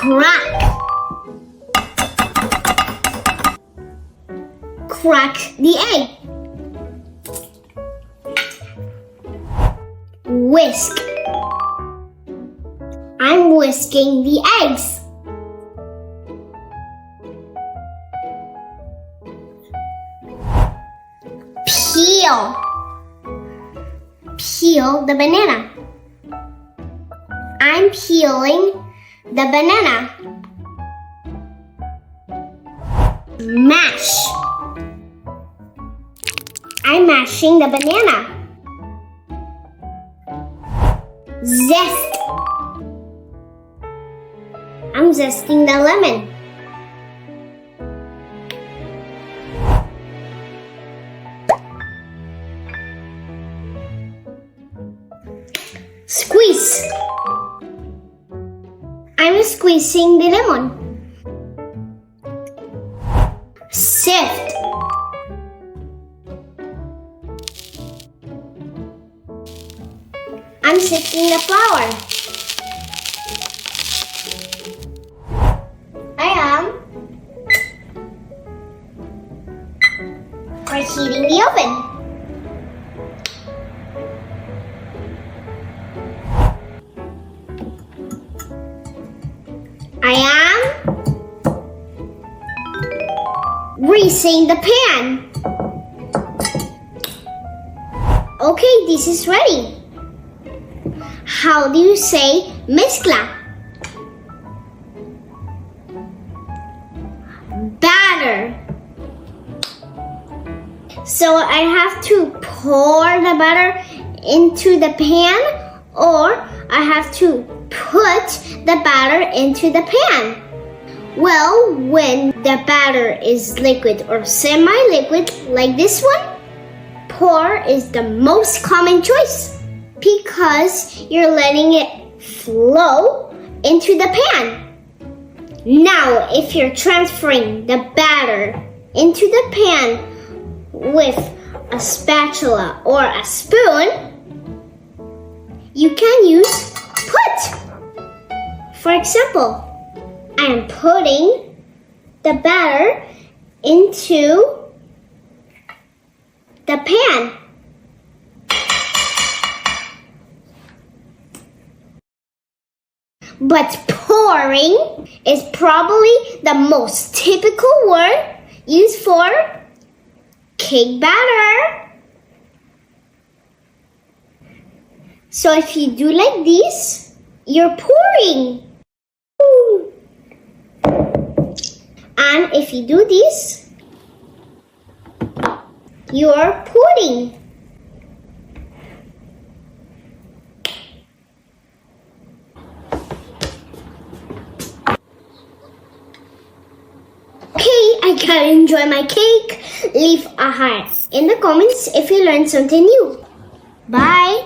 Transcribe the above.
Crack. Crack the egg. Whisk. I'm whisking the eggs. Peel. Peel the banana. I'm peeling the banana. Mash. I'm mashing the banana. Zest. I'm zesting the lemon. Squeeze. I'm squeezing the lemon. Sift. I'm sifting the flour. I am preheating the oven. I am greasing the pan. Okay, this is ready. How do you say mezcla? Batter. So I have to pour the batter into the pan, or I have to put the batter into the pan. Well, when the batter is liquid or semi-liquid like this one, pour is the most common choice because you're letting it flow into the pan. Now, if you're transferring the batter into the pan with a spatula or a spoon, you can use put. For example, I am putting the batter into the pan. But pouring is probably the most typical word used for cake batter. So if you do like this, you're pouring. And if you do this, you're putting. I gotta enjoy my cake. Leave a heart in the comments if you learned something new. Bye!